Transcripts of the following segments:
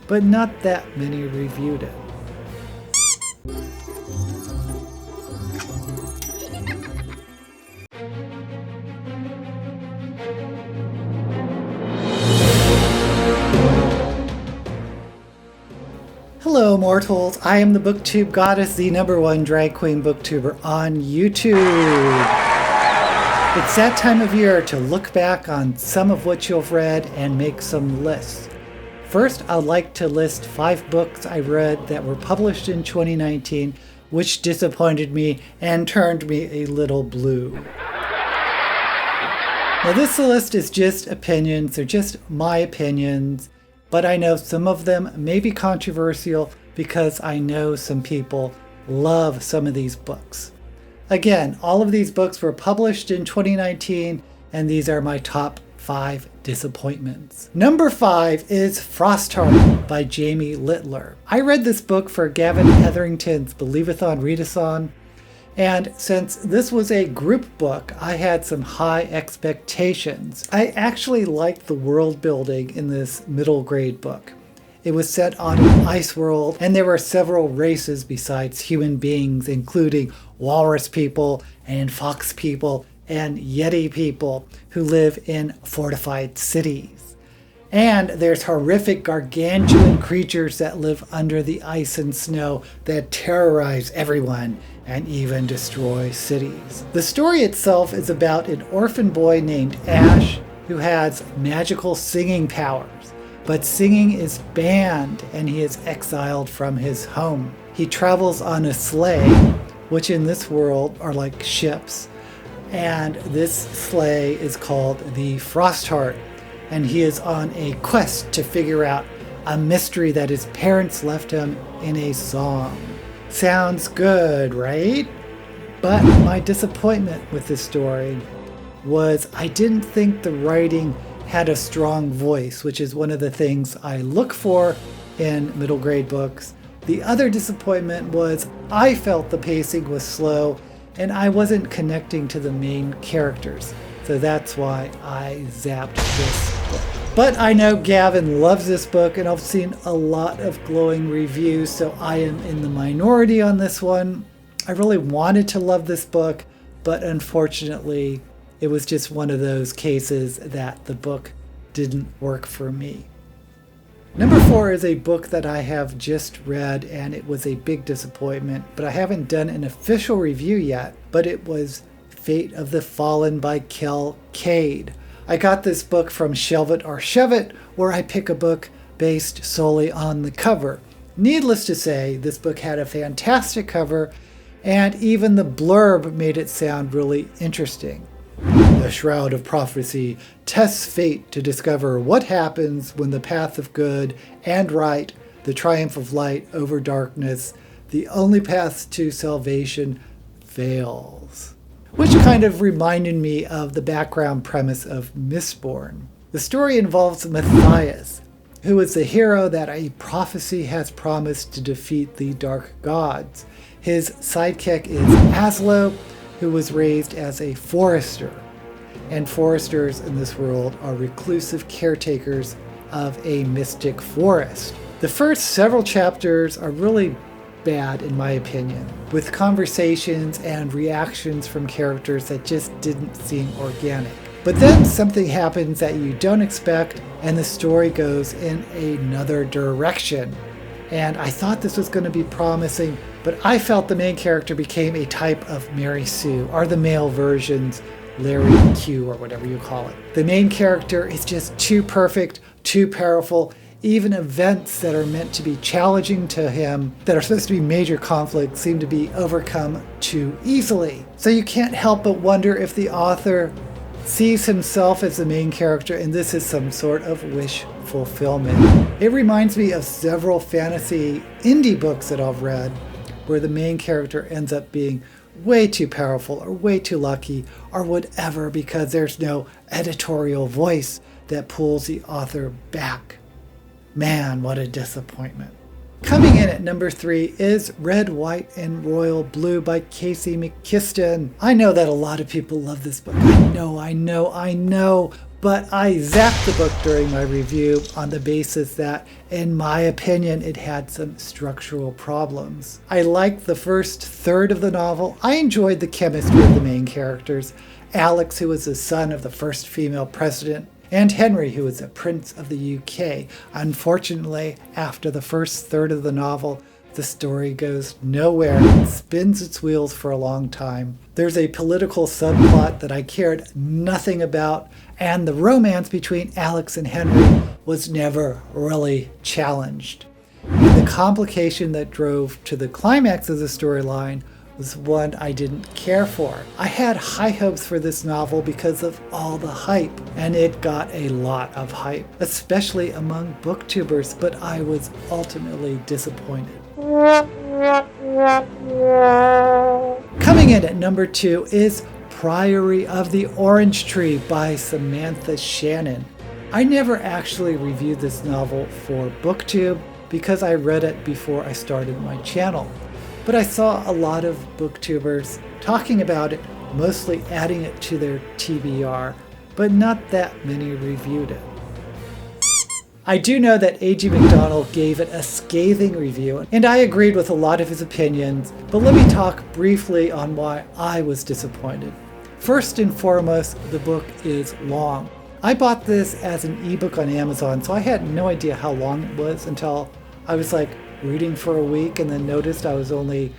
but not that many reviewed it. Hello mortals, I am the Booktube Goddess, the #1 drag queen booktuber on YouTube. It's that time of year to look back on some of what you've read and make some lists. First, I'd like to list 5 books I read that were published in 2019, which disappointed me and turned me a little blue. Now this list is just opinions, they're just my opinions. But I know some of them may be controversial because I know some people love some of these books. Again, all of these books were published in 2019, and these are my top 5 disappointments. Number 5 is Frostheart by Jamie Littler. I read this book for Gavin Hetherington's Believe-a-thon Readathon, and since this was a group book, I had some high expectations. I actually liked the world building in this middle grade book. It was set on an ice world, and there were several races besides human beings, including walrus people and fox people and yeti people who live in fortified cities. And there's horrific gargantuan creatures that live under the ice and snow that terrorize everyone and even destroy cities. The story itself is about an orphan boy named Ash who has magical singing powers, but singing is banned and he is exiled from his home. He travels on a sleigh, which in this world are like ships, and this sleigh is called the Frostheart, and he is on a quest to figure out a mystery that his parents left him in a song. Sounds good, right? But my disappointment with this story was I didn't think the writing had a strong voice, which is one of the things I look for in middle grade books. The other disappointment was I felt the pacing was slow and I wasn't connecting to the main characters. So that's why I zapped this book. But I know Gavin loves this book and I've seen a lot of glowing reviews, so I am in the minority on this one. I really wanted to love this book, but unfortunately it was just one of those cases that the book didn't work for me. Number 4 is a book that I have just read and it was a big disappointment, but I haven't done an official review yet, but it was Fate of the Fallen by Kel Cade. I got this book from Shelve It or Shove It, where I pick a book based solely on the cover. Needless to say, this book had a fantastic cover, and even the blurb made it sound really interesting. The Shroud of Prophecy tests fate to discover what happens when the path of good and right, the triumph of light over darkness, the only path to salvation, fails. Which kind of reminded me of the background premise of Mistborn. The story involves Matthias, who is the hero that a prophecy has promised to defeat the dark gods. His sidekick is Aslo, who was raised as a forester. And foresters in this world are reclusive caretakers of a mystic forest. The first several chapters are really bad in my opinion, with conversations and reactions from characters that just didn't seem organic. But then something happens that you don't expect and the story goes in another direction. And I thought this was going to be promising, but I felt the main character became a type of Mary Sue, or the male version's Larry Q, or whatever you call it. The main character is just too perfect, too powerful. Even events that are meant to be challenging to him, that are supposed to be major conflicts, seem to be overcome too easily. So you can't help but wonder if the author sees himself as the main character and this is some sort of wish fulfillment. It reminds me of several fantasy indie books that I've read where the main character ends up being way too powerful or way too lucky or whatever because there's no editorial voice that pulls the author back. Man, what a disappointment. Coming in in at number 3 is Red, White, and Royal Blue by Casey McKiston. I know that a lot of people love this book. I know. But I zapped the book during my review on the basis that, in my opinion, it had some structural problems. I liked the first third of the novel. I enjoyed the chemistry of the main characters. Alex, who was the son of the first female president, and Henry, who was a prince of the UK. Unfortunately, after the first third of the novel, the story goes nowhere. It spins its wheels for a long time. There's a political subplot that I cared nothing about, and the romance between Alex and Henry was never really challenged. And the complication that drove to the climax of the storyline was one I didn't care for. I had high hopes for this novel because of all the hype, and it got a lot of hype, especially among booktubers, but I was ultimately disappointed. Coming in at number 2 is Priory of the Orange Tree by Samantha Shannon. I never actually reviewed this novel for BookTube because I read it before I started my channel. But I saw a lot of booktubers talking about it, mostly adding it to their TBR, but not that many reviewed it. I do know that A.G. McDonald gave it a scathing review, and I agreed with a lot of his opinions, but let me talk briefly on why I was disappointed. First and foremost, the book is long. I bought this as an ebook on Amazon, so I had no idea how long it was until I was reading for a week and then noticed I was only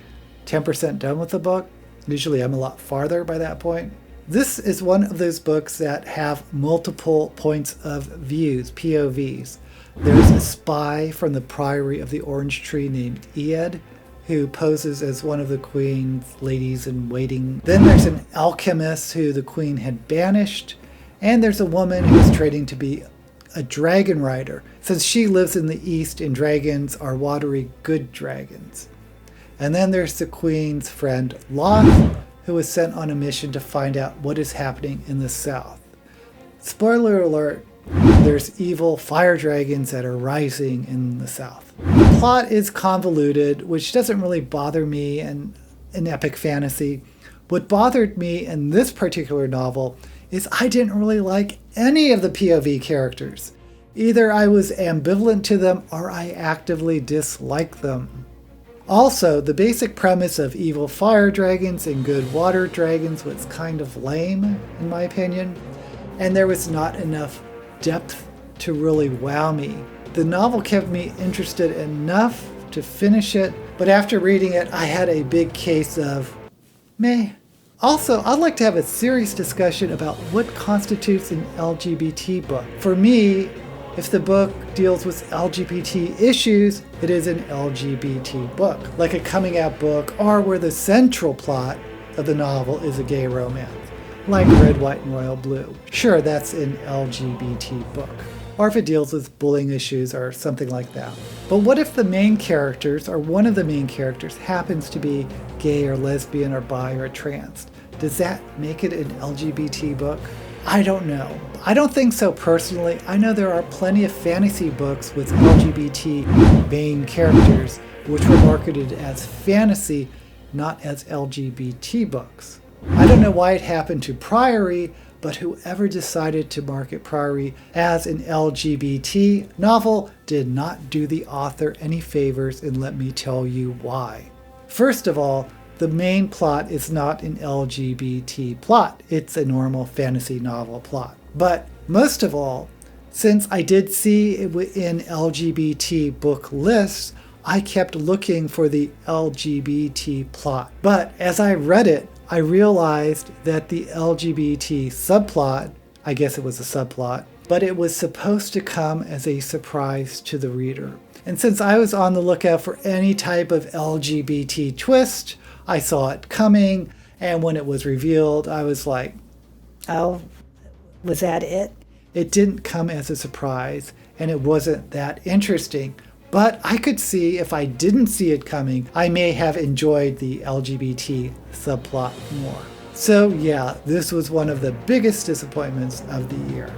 10% done with the book. Usually I'm a lot farther by that point. This is one of those books that have multiple points of views, POVs. There's a spy from the Priory of the Orange Tree named Ied, who poses as one of the queen's ladies in waiting. Then there's an alchemist who the queen had banished, and there's a woman who is training to be a dragon rider, since she lives in the east and dragons are watery good dragons. And then there's the queen's friend Loth, who was sent on a mission to find out what is happening in the south. Spoiler alert, there's evil fire dragons that are rising in the south. The plot is convoluted, which doesn't really bother me in epic fantasy. What bothered me in this particular novel is I didn't really like any of the POV characters. Either I was ambivalent to them or I actively disliked them. Also, the basic premise of evil fire dragons and good water dragons was kind of lame, in my opinion, and there was not enough depth to really wow me. The novel kept me interested enough to finish it, but after reading it, I had a big case of meh. Also, I'd like to have a serious discussion about what constitutes an LGBT book. For me, if the book deals with LGBT issues, it is an LGBT book, like a coming out book or where the central plot of the novel is a gay romance, like Red, White, and Royal Blue. Sure, that's an LGBT book. Or if it deals with bullying issues or something like that. But what if the main characters, or one of the main characters, happens to be gay or lesbian or bi or trans? Does that make it an LGBT book? I don't know. I don't think so personally. I know there are plenty of fantasy books with LGBT main characters which were marketed as fantasy, not as LGBT books. I don't know why it happened to Priory, but whoever decided to market Priory as an LGBT novel did not do the author any favors, and let me tell you why. First of all, the main plot is not an LGBT plot. It's a normal fantasy novel plot. But most of all, since I did see it in LGBT book lists, I kept looking for the LGBT plot. But as I read it, I realized that the LGBT subplot, I guess it was a subplot, but it was supposed to come as a surprise to the reader. And since I was on the lookout for any type of LGBT twist, I saw it coming, and when it was revealed, I was like, oh, was that it? It didn't come as a surprise, and it wasn't that interesting. But I could see if I didn't see it coming, I may have enjoyed the LGBT subplot more. So yeah, this was one of the biggest disappointments of the year.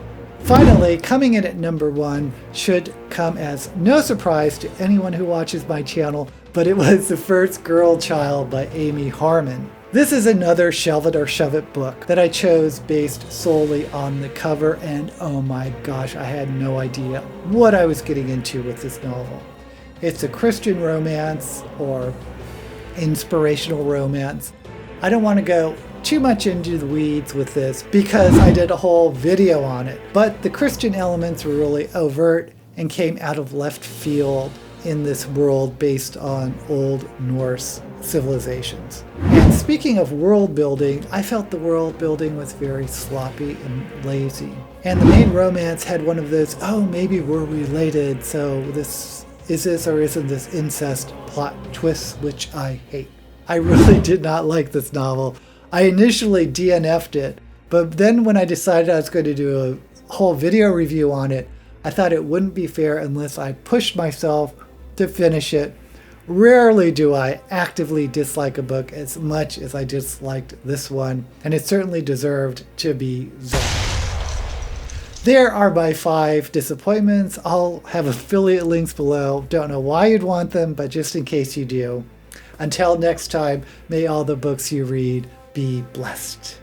Finally, coming in at number 1 should come as no surprise to anyone who watches my channel, but it was The First Girl Child by Amy Harmon. This is another Shelve It or Shove It book that I chose based solely on the cover, and oh my gosh, I had no idea what I was getting into with this novel. It's a Christian romance or inspirational romance. I don't want to go too much into the weeds with this because I did a whole video on it, but the Christian elements were really overt and came out of left field in this world based on Old Norse civilizations. And speaking of world building, I felt the world building was very sloppy and lazy. And the main romance had one of those, oh, maybe we're related, so this or isn't this incest plot twists, which I hate. I really did not like this novel. I initially DNF'd it, but then when I decided I was going to do a whole video review on it, I thought it wouldn't be fair unless I pushed myself to finish it. Rarely do I actively dislike a book as much as I disliked this one, and it certainly deserved to be zapped. There are my 5 disappointments. I'll have affiliate links below. Don't know why you'd want them, but just in case you do. Until next time, may all the books you read be blessed.